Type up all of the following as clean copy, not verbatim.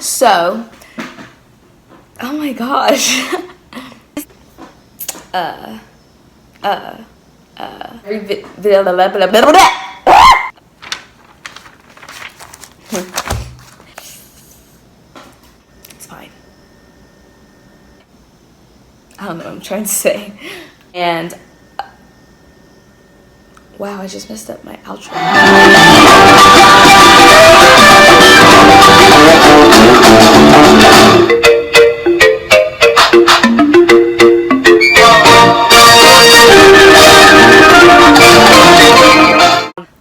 So, oh my gosh. It's fine. I don't know what I'm trying to say. And wow, I just messed up my outro.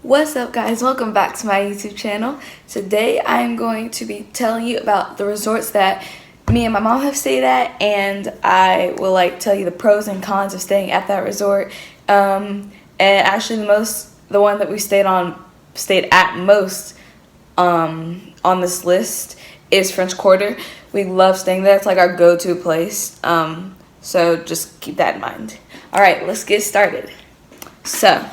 What's up guys, welcome back to my YouTube channel. Today I'm going to be telling you about the resorts that me and my mom have stayed at, and I will tell you the pros and cons of staying at that resort. And actually the one that we stayed at most on this list is French Quarter. We love staying there. It's like our go-to place. So just keep that in mind. Alright, let's get started. So,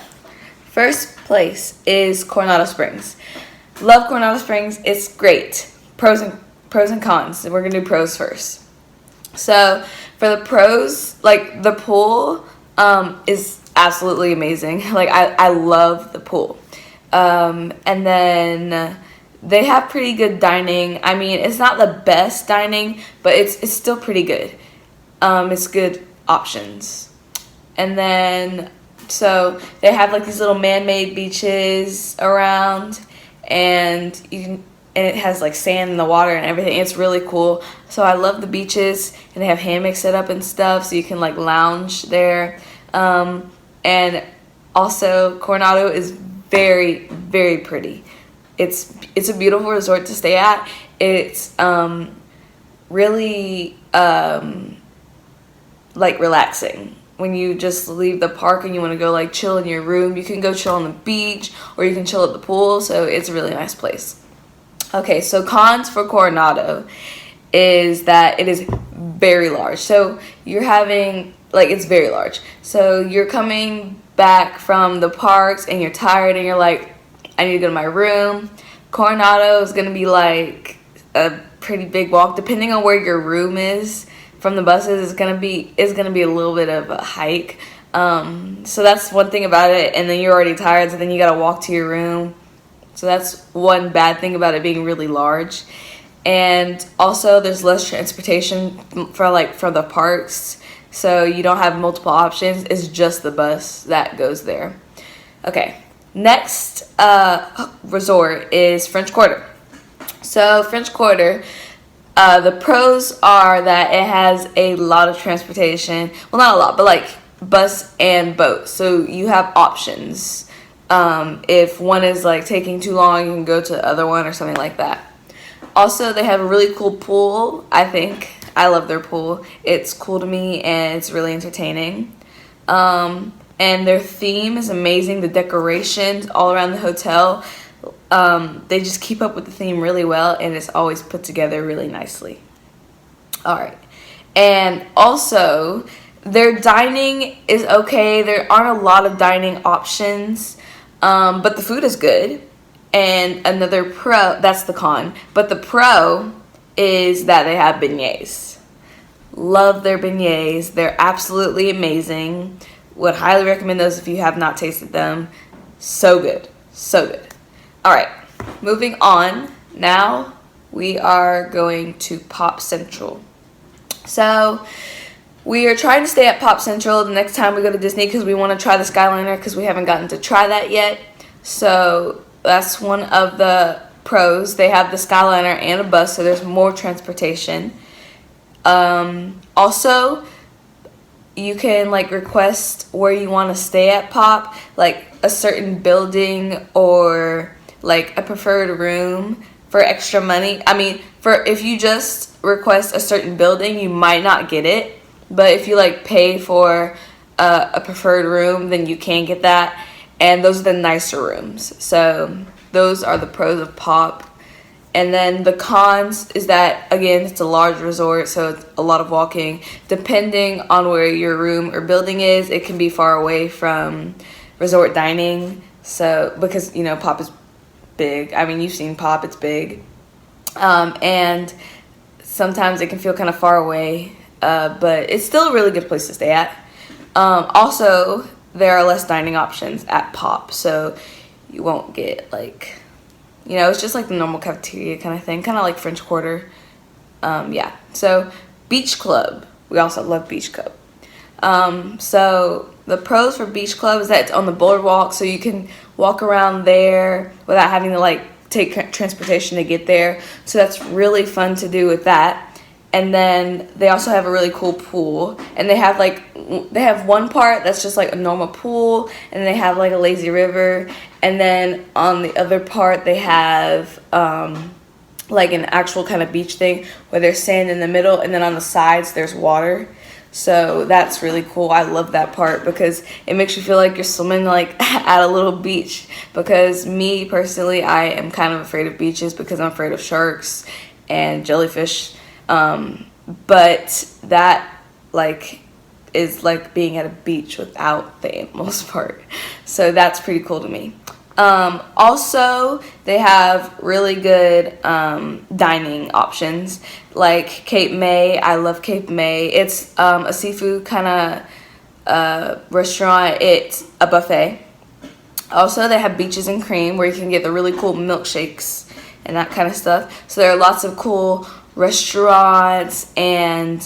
first place is Coronado Springs. Love Coronado Springs. It's great. Pros and cons. We're gonna do pros first. So for the pros, the pool is absolutely amazing. I love the pool. And then they have pretty good dining. I mean, it's not the best dining, but it's still pretty good. It's good options. And then so they have these little man-made beaches around, and it has sand in the water and everything. It's really cool. So I love the beaches, and they have hammocks set up and stuff, so you can lounge there. And also Coronado is very, very pretty. It's a beautiful resort to stay at. It's really relaxing. When you just leave the park and you want to go chill in your room, you can go chill on the beach or you can chill at the pool. So it's a really nice place. Okay, so cons for Coronado is that it is very large. So you're having it's very large. So you're coming back from the parks and you're tired and you're like, I need to go to my room. Coronado is gonna be a pretty big walk, depending on where your room is. From the buses is gonna be a little bit of a hike. So that's one thing about it, and then you're already tired, so then you gotta walk to your room. So that's one bad thing about it being really large. And also there's less transportation for the parks, so you don't have multiple options. It's just the bus that goes there. Okay, next resort is French Quarter. So French Quarter, the pros are that it has a lot of transportation. Well, not a lot, but bus and boat. So you have options. If one is taking too long, you can go to the other one or something like that. Also, they have a really cool pool, I think. I love their pool. It's cool to me and it's really entertaining. And their theme is amazing. The decorations all around the hotel, they just keep up with the theme really well, and it's always put together really nicely. Alright, and also their dining is okay. There aren't a lot of dining options, but the food is good. And another pro, that's the con, but the pro is that they have beignets. Love their beignets. They're absolutely amazing. Would highly recommend those if you have not tasted them. So good, so good. Alright, moving on. Now we are going to Pop Central. So we are trying to stay at Pop Central the next time we go to Disney because we want to try the Skyliner because we haven't gotten to try that yet. So that's one of the pros. They have the Skyliner and a bus, so there's more transportation. Also, you can request where you want to stay at Pop, a certain building or a preferred room for extra money. I mean, if you just request a certain building, you might not get it, but if you pay for a preferred room, then you can get that, and those are the nicer rooms. So those are the pros of Pop. And then the cons is that, again, it's a large resort, so it's a lot of walking. Depending on where your room or building is, it can be far away from resort dining. So, because, Pop is big. I mean, you've seen Pop, it's big. And sometimes it can feel kind of far away, but it's still a really good place to stay at. Also, there are less dining options at Pop, so you won't get like, it's just like the normal cafeteria kind of thing, kind of like French Quarter. Yeah, so Beach Club. We also love Beach Club. So the pros for Beach Club is that it's on the boardwalk, so you can walk around there without having to like take transportation to get there. So that's really fun to do with that. And then they also have a really cool pool, and they have one part that's just like a normal pool, and they have like a lazy river, and then on the other part they have like an actual kind of beach thing where there's sand in the middle, and then on the sides there's water. So that's really cool. I love that part because it makes you feel like you're swimming like at a little beach. Because me personally, I am kind of afraid of beaches because I'm afraid of sharks and jellyfish. But that like is like being at a beach without the animals part. So that's pretty cool to me. Also, they have really good dining options like Cape May. I love Cape May. It's a seafood kind of restaurant. It's a buffet. Also, they have Beaches and Cream where you can get the really cool milkshakes and that kind of stuff. So there are lots of cool restaurants and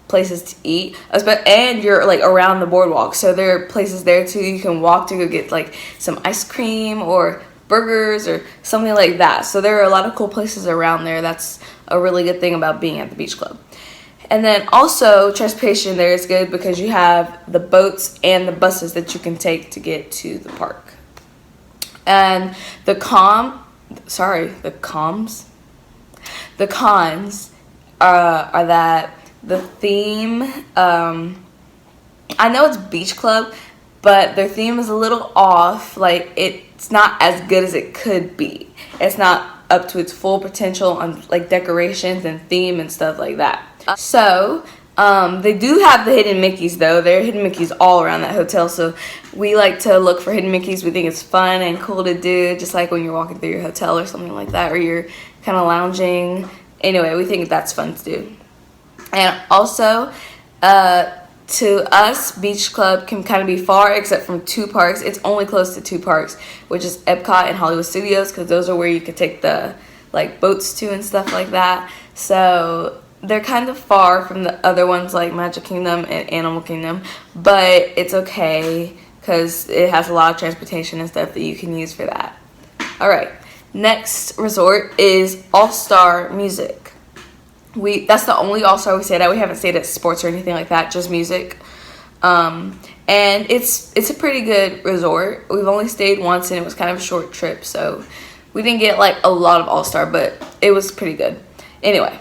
places to eat, and you're like around the boardwalk, so there are places there too you can walk to go get like some ice cream or burgers or something like that. So there are a lot of cool places around there. That's a really good thing about being at the Beach Club. And then also transportation there is good because you have the boats and the buses that you can take to get to the park. And the cons are that the theme, I know it's Beach Club, but their theme is a little off. Like, it's not as good as it could be. It's not up to its full potential on like decorations and theme and stuff like that. So they do have the hidden Mickeys though. There are hidden Mickeys all around that hotel, so we like to look for hidden Mickeys. We think it's fun and cool to do, just like when you're walking through your hotel or something like that, or you're kind of lounging. Anyway, we think that's fun to do. And also, to us, Beach Club can kind of be far, except from two parks. It's only close to two parks, which is Epcot and Hollywood Studios, because those are where you could take the like boats to and stuff like that. So they're kind of far from the other ones like Magic Kingdom and Animal Kingdom, but it's okay because it has a lot of transportation and stuff that you can use for that. All right, next resort is All-Star Music. That's the only All-Star we stayed at. We haven't stayed at sports or anything like that, just music. And it's a pretty good resort. We've only stayed once and it was kind of a short trip, so we didn't get like a lot of All-Star, but it was pretty good. Anyway,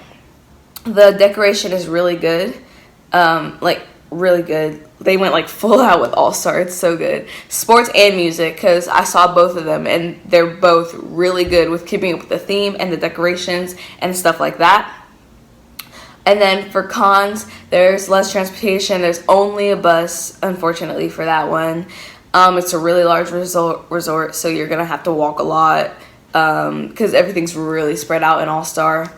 the decoration is really good. Like really good. They went like full out with All-Star. It's so good. Sports and music, because I saw both of them and they're both really good with keeping up with the theme and the decorations and stuff like that. And then for cons, there's less transportation. There's only a bus, unfortunately, for that one. It's a really large resort, so you're going to have to walk a lot because everything's really spread out in All-Star.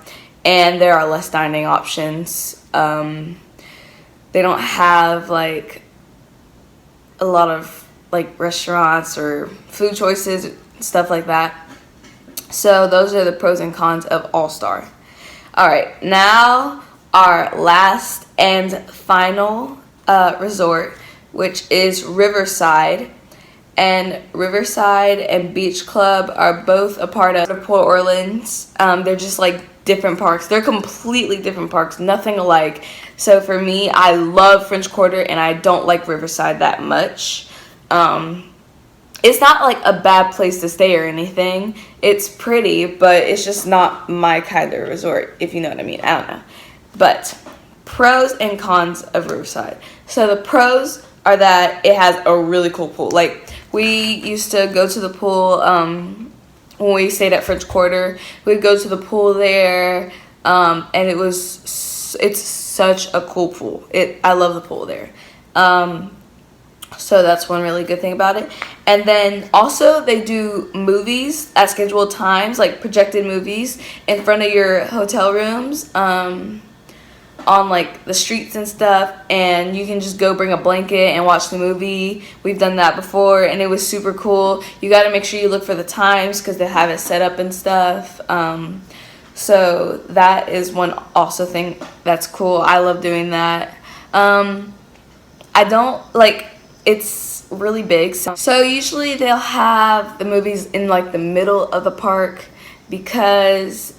And there are less dining options. They don't have, like, a lot of, like, restaurants or food choices, stuff like that. So those are the pros and cons of All-Star. All right, now our last and final resort, which is Riverside. And Riverside and Beach Club are both a part of Port Orleans. They're just like different parks. They're completely different parks, nothing alike. So for me, I love French Quarter and I don't like Riverside that much. It's not like a bad place to stay or anything. It's pretty, but it's just not my kind of resort, if you know what I mean. I don't know. But pros and cons of Riverside. So the pros are that it has a really cool pool. Like, we used to go to the pool when we stayed at French Quarter. We'd go to the pool there, and it's such a cool pool. I love the pool there. So that's one really good thing about it. And then also they do movies at scheduled times, like projected movies in front of your hotel rooms, on like the streets and stuff, and you can just go bring a blanket and watch the movie. We've done that before and it was super cool. You got to make sure you look for the times because they have it set up and stuff. So that is one also thing that's cool. I love doing that. I don't like, it's really big, so usually they'll have the movies in like the middle of the park because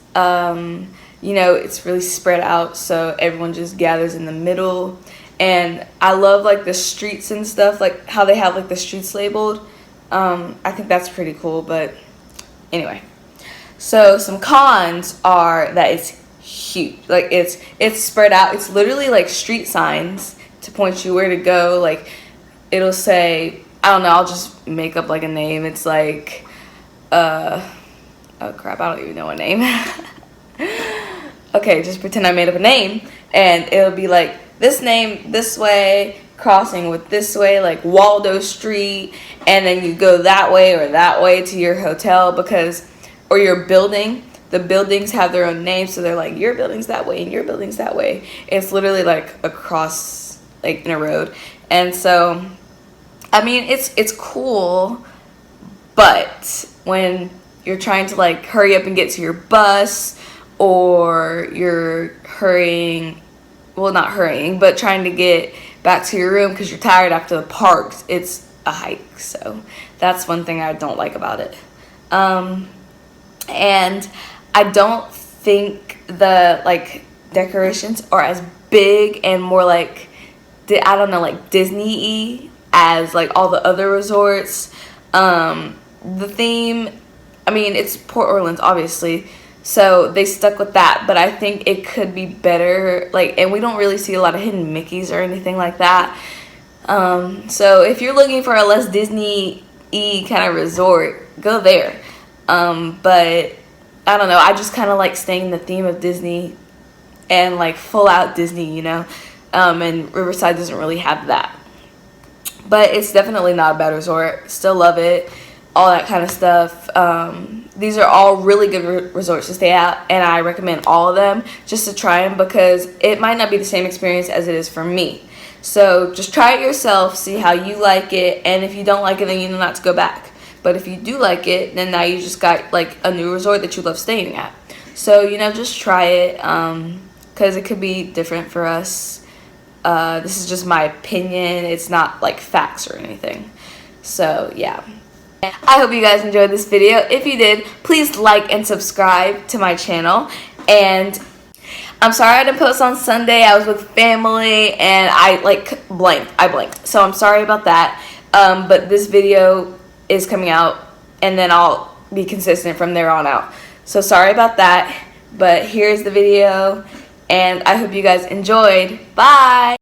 you know, it's really spread out, so everyone just gathers in the middle. And I love like the streets and stuff, like how they have like the streets labeled. I think that's pretty cool. But anyway, so some cons are that it's huge, like it's spread out. It's literally like street signs to point you where to go. Like it'll say, I don't know, I'll just make up like a name. It's like oh crap, I don't even know a name. Okay, just pretend I made up a name, and it'll be like this name this way, crossing with this way, like Waldo Street, and then you go that way to your hotel, because, or your building. The buildings have their own names, so they're like, your building's that way and your building's that way. It's literally like across, like in a road. And so, I mean, it's cool, but when you're trying to like hurry up and get to your bus, or you're hurrying, well, not hurrying, but trying to get back to your room because you're tired after the parks, it's a hike. So that's one thing I don't like about it. And I don't think the like decorations are as big and more like, I don't know, like Disney-y as like all the other resorts. The theme, I mean, it's Port Orleans, obviously, so they stuck with that, but I think it could be better. Like, and we don't really see a lot of hidden Mickeys or anything like that. So if you're looking for a less Disney-y kind of resort, go there. But I don't know, I just kind of like staying in the theme of Disney and like full out Disney, you know. And Riverside doesn't really have that. But it's definitely not a bad resort. Still love it. All that kind of stuff. These are all really good resorts to stay at, and I recommend all of them just to try them, because it might not be the same experience as it is for me. So just try it yourself, see how you like it, and if you don't like it, then you know not to go back. But if you do like it, then now you just got like a new resort that you love staying at. So, you know, just try it, because it could be different for us. This is just my opinion. It's not like facts or anything. So yeah, I hope you guys enjoyed this video. If you did, please like and subscribe to my channel. And I'm sorry I didn't post on Sunday. I was with family and I blanked. So I'm sorry about that. But this video is coming out, and then I'll be consistent from there on out. So sorry about that, but here's the video, and I hope you guys enjoyed. Bye!